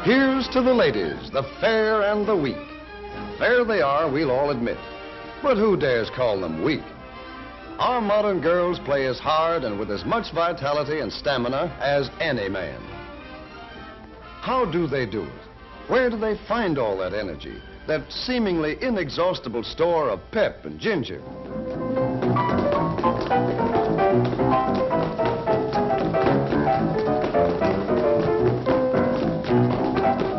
Here's to the ladies, the fair and the weak. Fair they are, we'll all admit. But who dares call them weak? Our modern girls play as hard and with as much vitality and stamina as any man. How do they do it? Where do they find all that energy, that seemingly inexhaustible store of pep and ginger?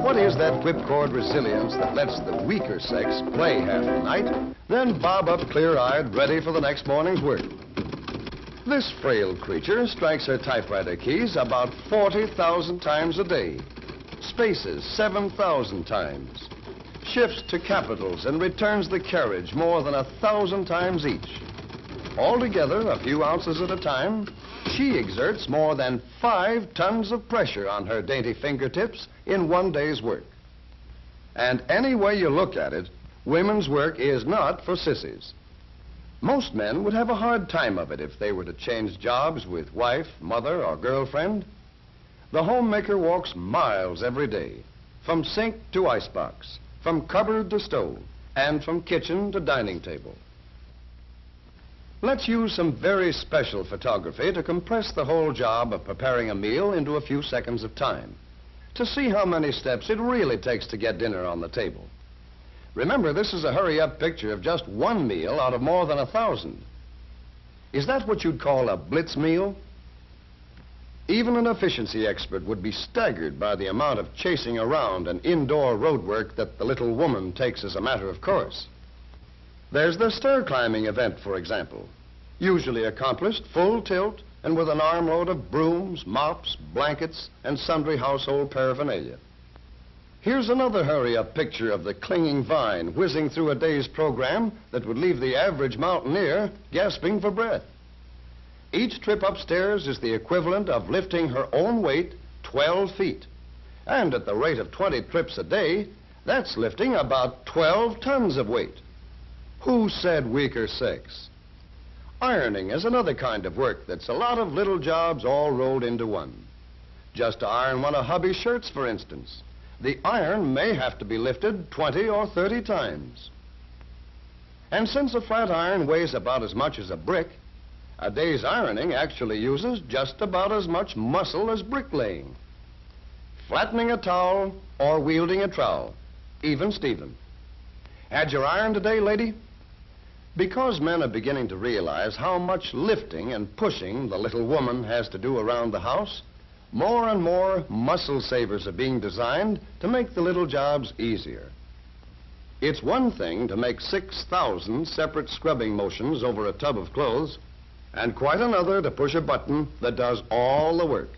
What is that whipcord resilience that lets the weaker sex play half the night, then bob up clear-eyed, ready for the next morning's work? This frail creature strikes her typewriter keys about 40,000 times a day, spaces 7,000 times, shifts to capitals and returns the carriage more than 1,000 times each. Altogether, a few ounces at a time, she exerts more than 5 tons of pressure on her dainty fingertips in one day's work. And any way you look at it, women's work is not for sissies. Most men would have a hard time of it if they were to change jobs with wife, mother, or girlfriend. The homemaker walks miles every day, from sink to icebox, from cupboard to stove, and from kitchen to dining table. Let's use some very special photography to compress the whole job of preparing a meal into a few seconds of time, to see how many steps it really takes to get dinner on the table. Remember, this is a hurry-up picture of just one meal out of more than 1,000. Is that what you'd call a blitz meal? Even an efficiency expert would be staggered by the amount of chasing around and indoor road work that the little woman takes as a matter of course. There's the stair climbing event, for example, usually accomplished full tilt and with an armload of brooms, mops, blankets, and sundry household paraphernalia. Here's another hurry-up picture of the clinging vine whizzing through a day's program that would leave the average mountaineer gasping for breath. Each trip upstairs is the equivalent of lifting her own weight 12 feet. And at the rate of 20 trips a day, that's lifting about 12 tons of weight. Who said weaker sex? Ironing is another kind of work that's a lot of little jobs all rolled into one. Just to iron one of hubby's shirts, for instance, the iron may have to be lifted 20 or 30 times. And since a flat iron weighs about as much as a brick, a day's ironing actually uses just about as much muscle as bricklaying. Flattening a towel or wielding a trowel, even Steven. Had your iron today, lady? Because men are beginning to realize how much lifting and pushing the little woman has to do around the house, more and more muscle savers are being designed to make the little jobs easier. It's one thing to make 6,000 separate scrubbing motions over a tub of clothes, and quite another to push a button that does all the work.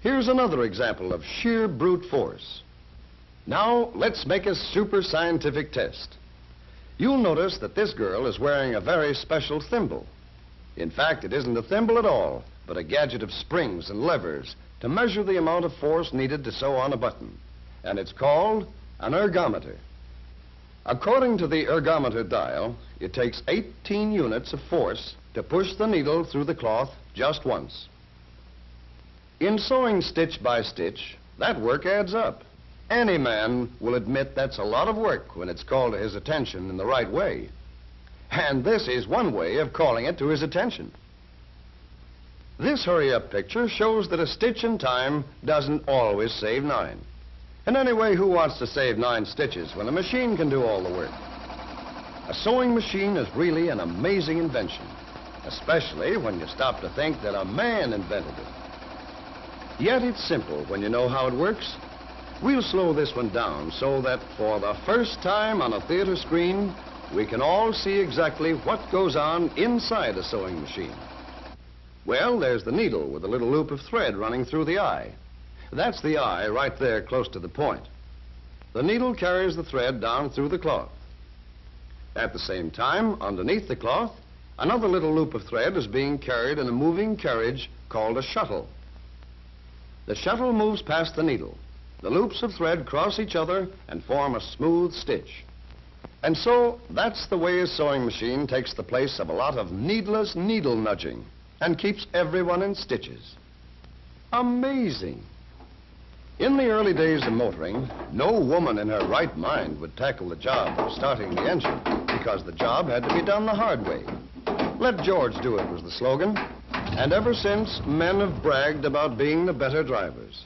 Here's another example of sheer brute force. Now, let's make a super scientific test. You'll notice that this girl is wearing a very special thimble. In fact, it isn't a thimble at all, but a gadget of springs and levers to measure the amount of force needed to sew on a button. And it's called an ergometer. According to the ergometer dial, it takes 18 units of force to push the needle through the cloth just once. In sewing stitch by stitch, that work adds up. Any man will admit that's a lot of work when it's called to his attention in the right way. And this is one way of calling it to his attention. This hurry-up picture shows that a stitch in time doesn't always save 9. And anyway, who wants to save 9 stitches when a machine can do all the work? A sewing machine is really an amazing invention, especially when you stop to think that a man invented it. Yet it's simple when you know how it works. We'll slow this one down so that for the first time on a theater screen, we can all see exactly what goes on inside a sewing machine. Well, there's the needle with a little loop of thread running through the eye. That's the eye right there close to the point. The needle carries the thread down through the cloth. At the same time, underneath the cloth, another little loop of thread is being carried in a moving carriage called a shuttle. The shuttle moves past the needle. The loops of thread cross each other and form a smooth stitch. And so, that's the way a sewing machine takes the place of a lot of needless needle nudging and keeps everyone in stitches. Amazing. In the early days of motoring, no woman in her right mind would tackle the job of starting the engine because the job had to be done the hard way. Let George do it was the slogan, and ever since, men have bragged about being the better drivers.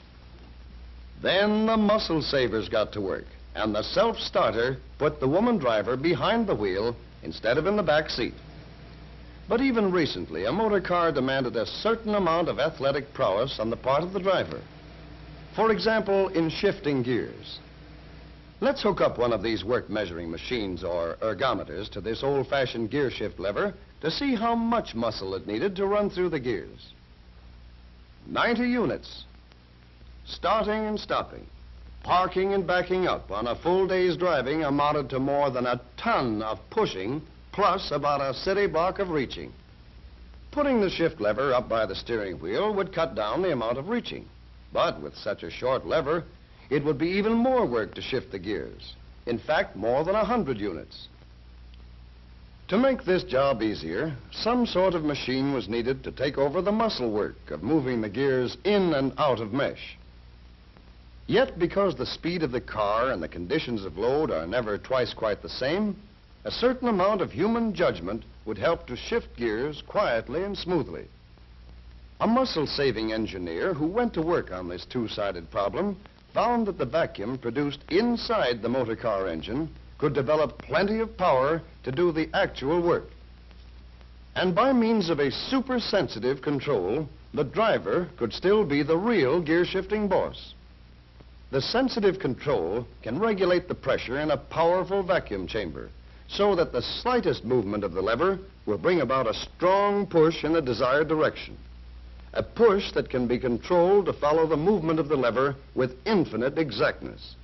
Then the muscle savers got to work, and the self-starter put the woman driver behind the wheel instead of in the back seat. But even recently, a motor car demanded a certain amount of athletic prowess on the part of the driver. For example, in shifting gears. Let's hook up one of these work measuring machines or ergometers to this old-fashioned gear shift lever to see how much muscle it needed to run through the gears. 90 units. Starting and stopping, parking and backing up on a full day's driving amounted to more than a ton of pushing plus about a city block of reaching. Putting the shift lever up by the steering wheel would cut down the amount of reaching. But with such a short lever, it would be even more work to shift the gears. In fact, more than 100 units. To make this job easier, some sort of machine was needed to take over the muscle work of moving the gears in and out of mesh. Yet, because the speed of the car and the conditions of load are never twice quite the same, a certain amount of human judgment would help to shift gears quietly and smoothly. A muscle-saving engineer who went to work on this two-sided problem found that the vacuum produced inside the motor car engine could develop plenty of power to do the actual work. And by means of a super-sensitive control, the driver could still be the real gear-shifting boss. The sensitive control can regulate the pressure in a powerful vacuum chamber so that the slightest movement of the lever will bring about a strong push in the desired direction. A push that can be controlled to follow the movement of the lever with infinite exactness.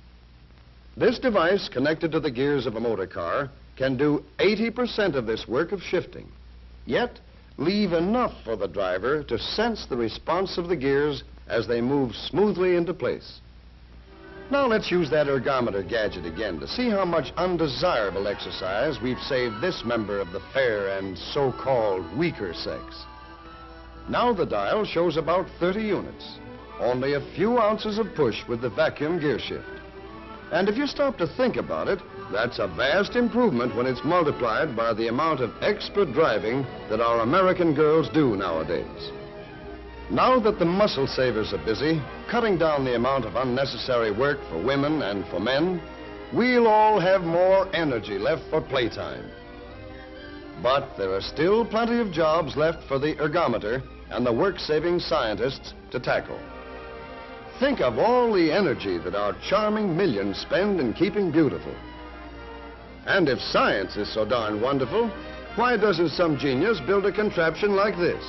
This device, connected to the gears of a motor car, can do 80% of this work of shifting, yet leave enough for the driver to sense the response of the gears as they move smoothly into place. Now let's use that ergometer gadget again to see how much undesirable exercise we've saved this member of the fair and so-called weaker sex. Now the dial shows about 30 units, only a few ounces of push with the vacuum gear shift. And if you stop to think about it, that's a vast improvement when it's multiplied by the amount of extra driving that our American girls do nowadays. Now that the muscle savers are busy, cutting down the amount of unnecessary work for women and for men, we'll all have more energy left for playtime. But there are still plenty of jobs left for the ergometer and the work-saving scientists to tackle. Think of all the energy that our charming millions spend in keeping beautiful. And if science is so darn wonderful, why doesn't some genius build a contraption like this?